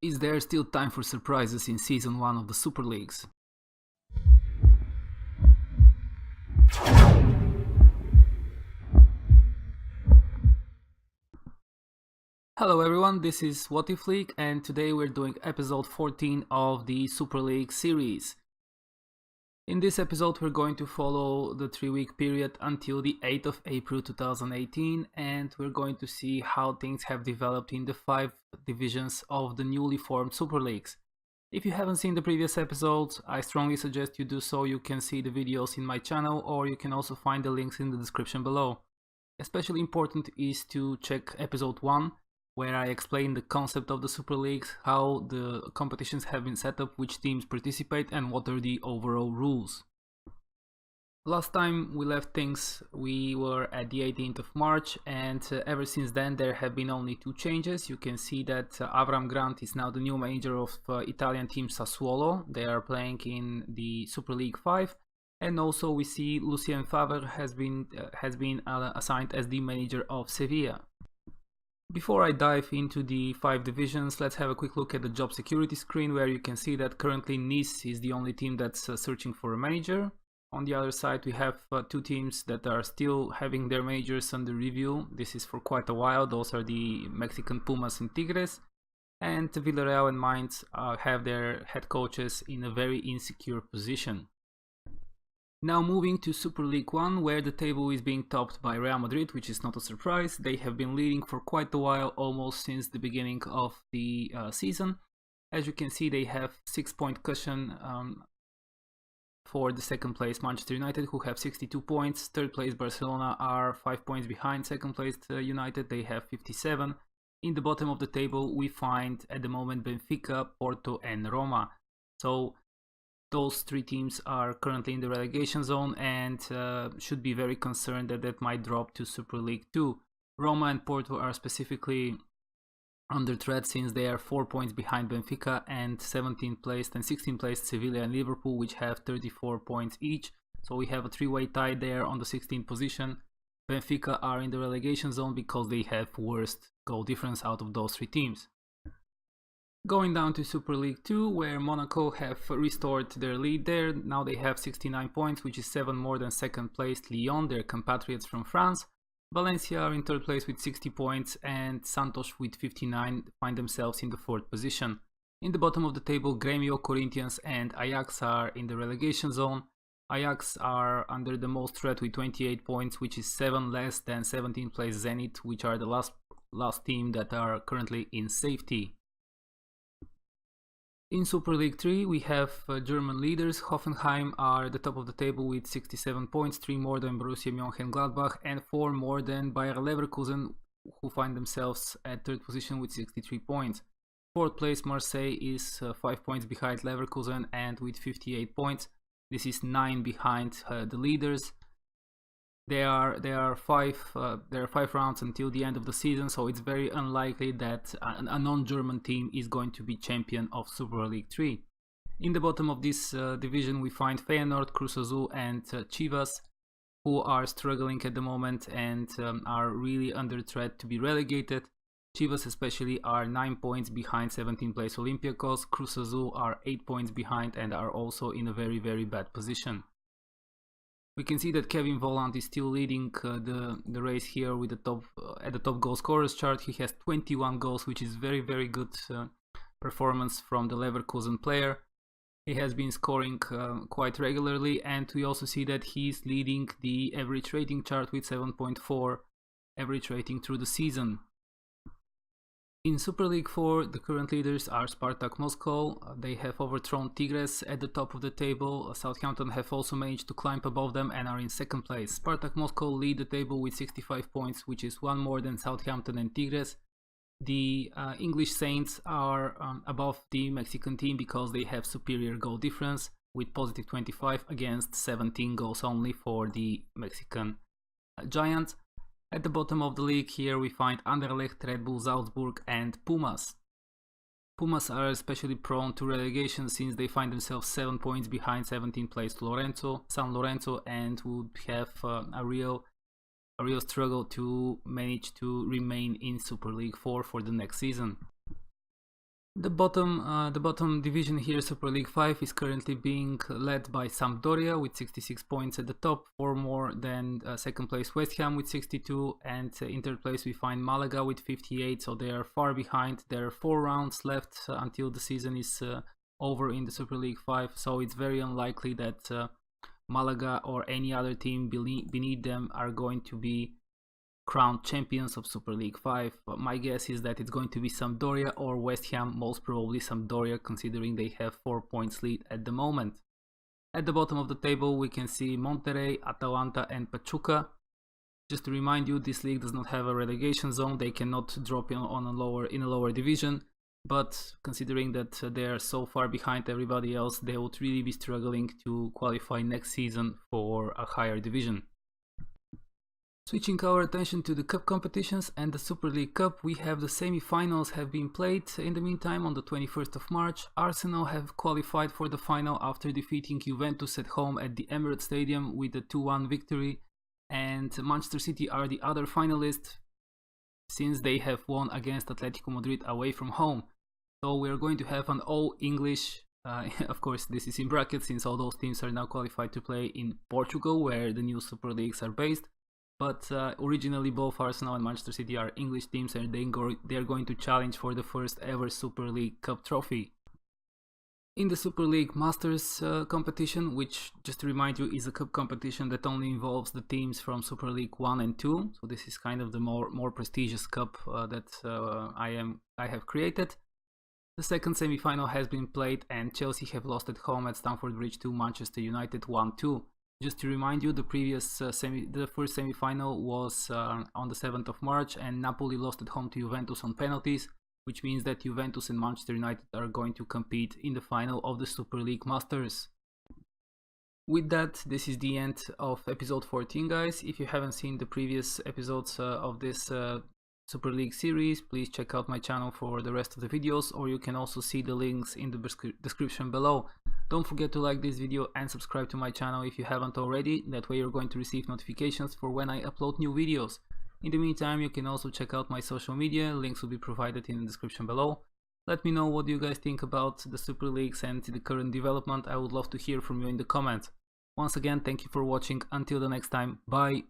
Is there still time for surprises in Season 1 of the Super Leagues? Hello everyone, this is What If League, and today we're doing episode 14 of the Super League series. In this episode we're going to follow the 3-week period until the 8th of April 2018, and we're going to see how things have developed in the 5 divisions of the newly formed Super Leagues. If you haven't seen the previous episodes, I strongly suggest you do so. You can see the videos in my channel, or you can also find the links in the description below. Especially important is to check episode 1, where I explain the concept of the Super Leagues, how the competitions have been set up, which teams participate, and what are the overall rules. Last time we left things, we were at the 18th of March, and ever since then there have been only 2 changes. You can see that Avram Grant is now the new manager of Italian team Sassuolo. They are playing in the Super League 5. And also we see Lucien Favre has been assigned as the manager of Sevilla. Before I dive into the 5 divisions, let's have a quick look at the job security screen, where you can see that currently Nice is the only team that's searching for a manager. On the other side we have 2 teams that are still having their managers under review. This is for quite a while. Those are the Mexican Pumas and Tigres. And Villarreal and Mainz have their head coaches in a very insecure position. Now moving to Super League 1, where the table is being topped by Real Madrid, which is not a surprise. They have been leading for quite a while, almost since the beginning of the season. As you can see, they have 6-point cushion for the second place Manchester United, who have 62 points. Third place Barcelona are 5 points behind second place United. They have 57. In the bottom of the table we find at the moment Benfica, Porto and Roma. So those 3 teams are currently in the relegation zone and should be very concerned that might drop to Super League 2. Roma and Porto are specifically under threat since they are 4 points behind Benfica, and 17th placed and 16th placed Sevilla and Liverpool, which have 34 points each. So we have a 3-way tie there on the 16th position. Benfica are in the relegation zone because they have worst goal difference out of those 3 teams. Going down to Super League 2, where Monaco have restored their lead there. Now they have 69 points, which is 7 more than second placed Lyon, their compatriots from France. Valencia are in third place with 60 points, and Santos with 59 find themselves in the 4th position. In the bottom of the table, Grêmio, Corinthians and Ajax are in the relegation zone. Ajax are under the most threat with 28 points, which is 7 less than 17th place Zenit, which are the last team that are currently in safety. In Super League 3 we have German leaders. Hoffenheim are at the top of the table with 67 points, 3 more than Borussia Mönchengladbach and 4 more than Bayer Leverkusen, who find themselves at 3rd position with 63 points. 4th place Marseille is 5 points behind Leverkusen and with 58 points. This is 9 behind the leaders. There are 5 rounds until the end of the season, so it's very unlikely that a non-German team is going to be champion of Super League 3. In the bottom of this division we find Feyenoord, Cruz Azul and Chivas, who are struggling at the moment and are really under threat to be relegated. Chivas especially are 9 points behind 17th place Olympiacos. Cruz Azul are 8 points behind and are also in a very bad position. We can see that Kevin Volland is still leading the race here with the top at the top goal scorers chart. He has 21 goals, which is very good performance from the Leverkusen player. He has been scoring quite regularly, and we also see that he's leading the average rating chart with 7.4 average rating through the season. In Super League 4, the current leaders are Spartak Moscow. They have overthrown Tigres at the top of the table. Southampton have also managed to climb above them and are in 2nd place. Spartak Moscow lead the table with 65 points, which is 1 more than Southampton and Tigres. The English Saints are above the Mexican team because they have superior goal difference with positive 25 against 17 goals only for the Mexican Giants. At the bottom of the league here we find Anderlecht, Red Bull Salzburg and Pumas. Pumas are especially prone to relegation since they find themselves 7 points behind 17th place San Lorenzo, and would have a real struggle to manage to remain in Super League 4 for the next season. The bottom division here, Super League 5, is currently being led by Sampdoria with 66 points at the top, 4 more than second place West Ham with 62, and in third place we find Malaga with 58, so they are far behind. There are 4 rounds left until the season is over in the Super League 5, so it's very unlikely that Malaga or any other team beneath them are going to be crowned champions of Super League 5. But my guess is that it's going to be Sampdoria or West Ham, most probably Sampdoria, considering they have 4 points lead at the moment. At the bottom of the table we can see Monterrey, Atalanta and Pachuca. Just to remind you, this league does not have a relegation zone, they cannot drop in a lower division, but considering that they are so far behind everybody else, they would really be struggling to qualify next season for a higher division. Switching our attention to the cup competitions and the Super League Cup, we have the semi-finals have been played. In the meantime, on the 21st of March, Arsenal have qualified for the final after defeating Juventus at home at the Emirates Stadium with a 2-1 victory, and Manchester City are the other finalists since they have won against Atletico Madrid away from home. So we are going to have an all-English, of course this is in brackets since all those teams are now qualified to play in Portugal, where the new Super Leagues are based. But originally both Arsenal and Manchester City are English teams, and they are going to challenge for the first ever Super League Cup trophy. In the Super League Masters competition, which, just to remind you, is a cup competition that only involves the teams from Super League 1 and 2, so this is kind of the more prestigious cup that I have created. The second semi-final has been played and Chelsea have lost at home at Stamford Bridge to Manchester United 1-2. Just to remind you, the first semi-final was on the 7th of March, and Napoli lost at home to Juventus on penalties, which means that Juventus and Manchester United are going to compete in the final of the Super League Masters. With that, this is the end of episode 14, guys. If you haven't seen the previous episodes of this Super League series, please check out my channel for the rest of the videos, or you can also see the links in the description below. Don't forget to like this video and subscribe to my channel if you haven't already, that way you're going to receive notifications for when I upload new videos. In the meantime, you can also check out my social media, links will be provided in the description below. Let me know what you guys think about the Super Leagues and the current development. I would love to hear from you in the comments. Once again, thank you for watching. Until the next time, bye!